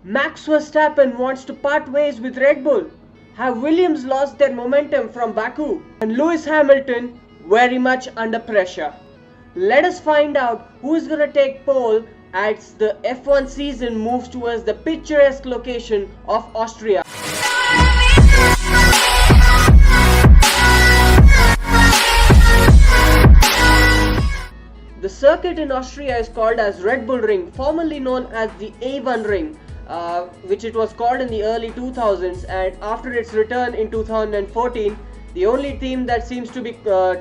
Max Verstappen wants to part ways with Red Bull. Have Williams lost their momentum from Baku? And Lewis Hamilton very much under pressure. Let us find out who is going to take pole as the F1 season moves towards the picturesque location of Austria. The circuit in Austria is called as Red Bull Ring, formerly known as the A1 Ring, which it was called in the early 2000s, and after its return in 2014, the only team that seems to be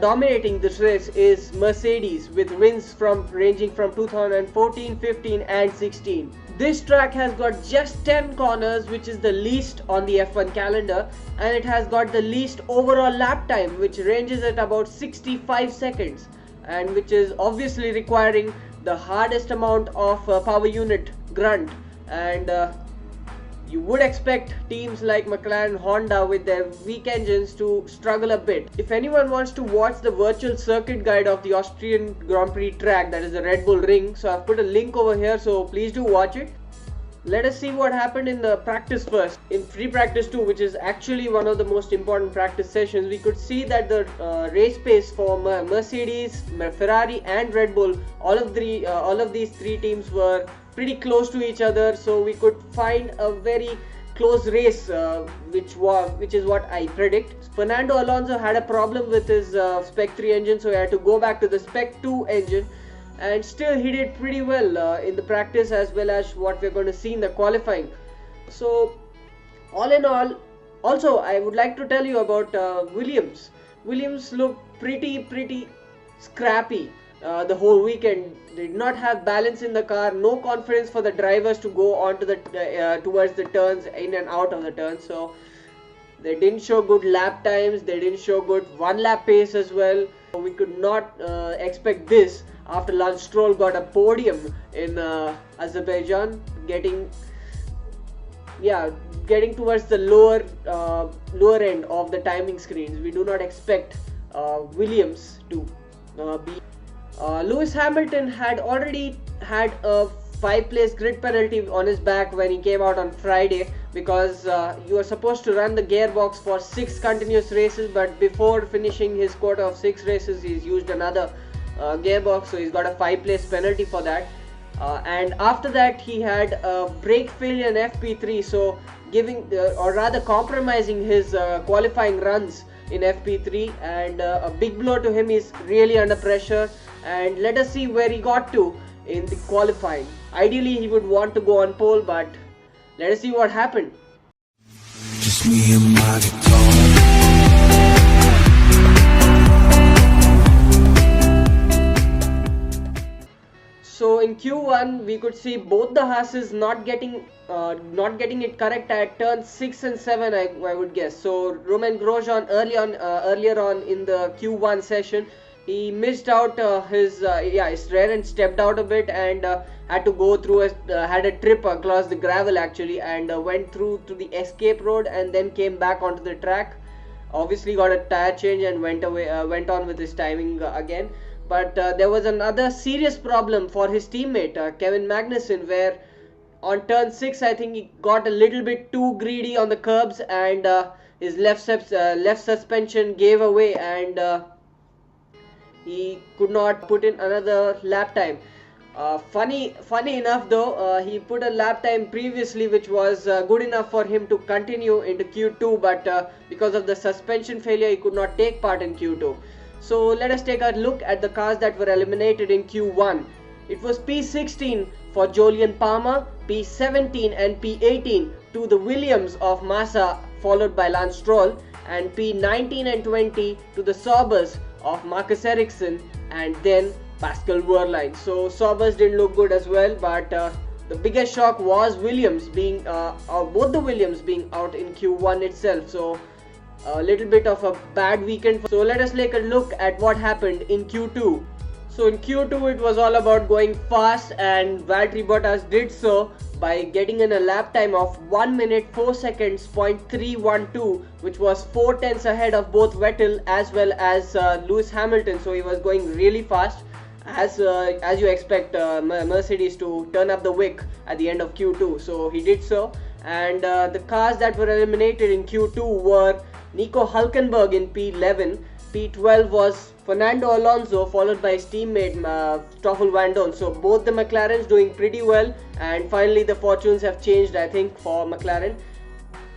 dominating this race is Mercedes, with wins ranging from 2014, 15 and 16. This track has got just 10 corners, which is the least on the F1 calendar, and it has got the least overall lap time, which ranges at about 65 seconds. And which is obviously requiring the hardest amount of power unit grunt, and you would expect teams like McLaren Honda with their weak engines to struggle a bit. If anyone wants to watch the virtual circuit guide of the Austrian Grand Prix track, that is the Red Bull Ring, so I've put a link over here, so please do watch it. Let us see what happened in the practice first. In free practice 2, which is actually one of the most important practice sessions, we could see that the race pace for Mercedes, Ferrari and Red Bull, all of these three teams were pretty close to each other, so we could find a very close race, which is what I predict. Fernando Alonso had a problem with his Spec 3 engine, so he had to go back to the Spec 2 engine, and still he did pretty well in the practice as well as what we're going to see in the qualifying. So all in all, also I would like to tell you about Williams. Williams looked pretty scrappy the whole weekend. They did not have balance in the car, no confidence for the drivers to go onto the towards the turns, in and out of the turns. So they didn't show good lap times, they didn't show good one lap pace as well. We could not expect this after Lance Stroll got a podium in Azerbaijan, getting towards the lower end of the timing screens. We do not expect Williams to be. Lewis Hamilton had already had a 5-place grid penalty on his back when he came out on Friday, because you are supposed to run the gearbox for 6 continuous races, but before finishing his quota of 6 races he's used another gearbox, so he's got a 5-place penalty for that. And after that he had a brake failure in FP3, so compromising his qualifying runs in FP3, and a big blow to him. Is really under pressure, and let us see where he got to in the qualifying. Ideally he would want to go on pole, but let us see what happened. Just me and my guitar. So in Q1 we could see both the Haas's not getting it correct at turns 6 and 7, I would guess. So Romain Grosjean earlier on in the Q1 session, he missed out his rear and stepped out a bit, and had to go through had a trip across the gravel actually, and went through to the escape road and then came back onto the track. Obviously got a tire change and went on with his timing again. But there was another serious problem for his teammate Kevin Magnussen, where on turn 6 I think he got a little bit too greedy on the curbs, and his left suspension gave away, and he could not put in another lap time. Funny enough though, he put a lap time previously which was good enough for him to continue into Q2, but because of the suspension failure he could not take part in Q2. So let us take a look at the cars that were eliminated in Q1. It was P16 for Jolyon Palmer, P17 and P18 to the Williams of Massa, followed by Lance Stroll, and P19 and 20 to the Saubers of Marcus Ericsson, and then Pascal Wehrlein. So Saubers didn't look good as well, but the biggest shock was both the Williams being out in Q1 itself. So a little bit of a bad weekend. So let us take a look at what happened in Q2. So in Q2 it was all about going fast, and Valtteri Bottas did so by getting in a lap time of 1 minute 4 seconds .312, which was 4 tenths ahead of both Vettel as well as Lewis Hamilton. So he was going really fast, as you expect Mercedes to turn up the wick at the end of Q2. So he did so, and the cars that were eliminated in Q2 were Nico Hülkenberg in P11, P12 was Fernando Alonso, followed by his teammate Stoffel Vandoorne. So both the McLarens doing pretty well, and finally the fortunes have changed, I think, for McLaren.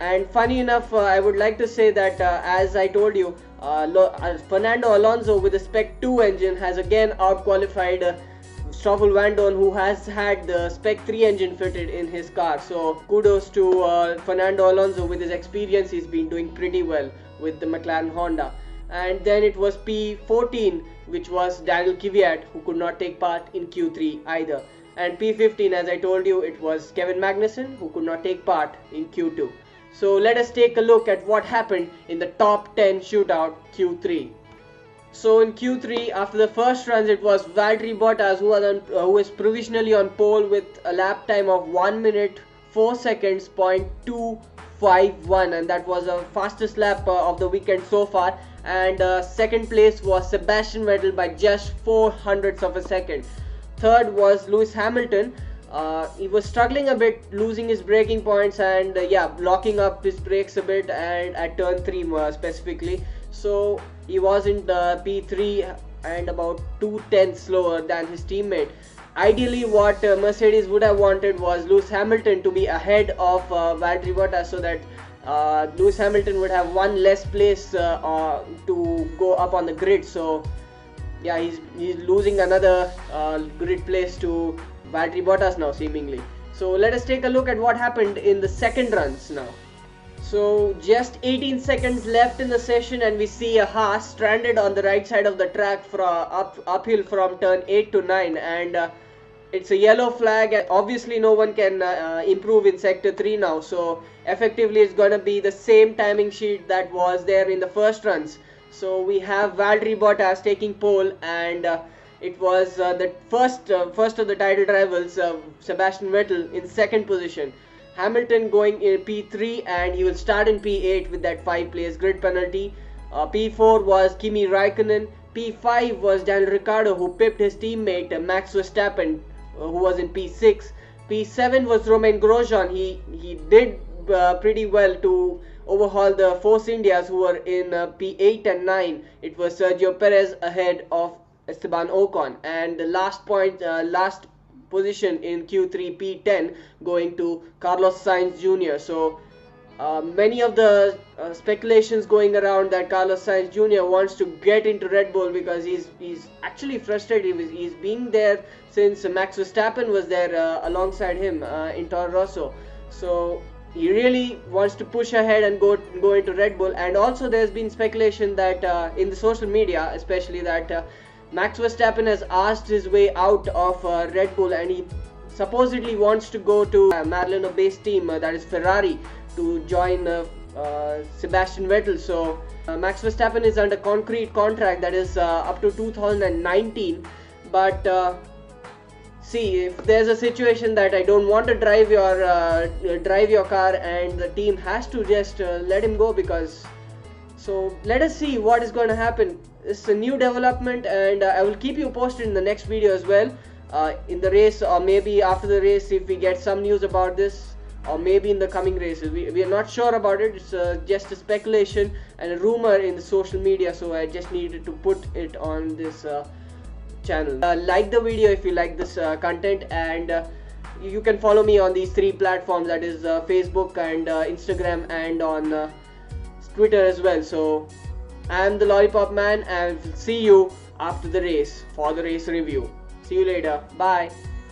And funny enough, I would like to say that as I told you, Fernando Alonso with the Spec 2 engine has again out-qualified Stoffel Vandoorne, who has had the Spec 3 engine fitted in his car. So kudos to Fernando Alonso. With his experience, he's been doing pretty well with the McLaren Honda. And then it was P14, which was Daniel Kvyat, who could not take part in Q3 either. And P15, as I told you, it was Kevin Magnussen, who could not take part in Q2. So let us take a look at what happened in the top 10 shootout Q3. So in Q3, after the first runs, it was Valtteri Bottas who was provisionally on pole with a lap time of 1 minute 4 seconds .251, and that was the fastest lap of the weekend so far. And second place was Sebastian Vettel by just 0.04 of a second. Third was Lewis Hamilton. He was struggling a bit, losing his braking points and locking up his brakes a bit, and at turn 3 specifically. So he was in P3 and about 2/10 slower than his teammate. Ideally, what Mercedes would have wanted was Lewis Hamilton to be ahead of Valtteri Bottas, so that Lewis Hamilton would have one less place to go up on the grid. So yeah, he's losing another grid place to Valtteri Bottas now, seemingly. So let us take a look at what happened in the second runs now. So just 18 seconds left in the session, and we see a Haas stranded on the right side of the track uphill from turn 8 to 9, and it's a yellow flag, and obviously no one can improve in sector 3 now. So effectively it's gonna be the same timing sheet that was there in the first runs. So we have Valtteri Bottas taking pole, and it was the first of the title rivals, Sebastian Vettel, in second position. Hamilton going in P3, and he will start in P8 with that 5-place grid penalty. P4 was Kimi Raikkonen. P5 was Daniel Ricciardo, who pipped his teammate Max Verstappen, who was in P6. P7 was Romain Grosjean. He did pretty well to overhaul the Force Indias, who were in P8 and 9. It was Sergio Perez ahead of Esteban Ocon, and the last position in Q3, P10, going to Carlos Sainz Jr. So many of the speculations going around that Carlos Sainz Jr. wants to get into Red Bull because he's actually frustrated. He's been there since Max Verstappen was there alongside him in Toro Rosso. So he really wants to push ahead and go into Red Bull. And also there's been speculation that in the social media especially, that Max Verstappen has asked his way out of Red Bull, and he supposedly wants to go to Maranello-based team, that is Ferrari, to join Sebastian Vettel. So Max Verstappen is under concrete contract that is up to 2019. But see, if there's a situation that I don't want to drive your car, and the team has to just let him go, because. So let us see what is going to happen. It's a new development, and I will keep you posted in the next video as well, in the race, or maybe after the race if we get some news about this, or maybe in the coming races. We are not sure about it. It's just a speculation and a rumor in the social media, so I just needed to put it on this channel. Like the video if you like this content, and you can follow me on these 3 platforms, that is Facebook and Instagram, and on Twitter as well. So I am the Lollipop Man, and see you after the race for the race review. See you later. Bye.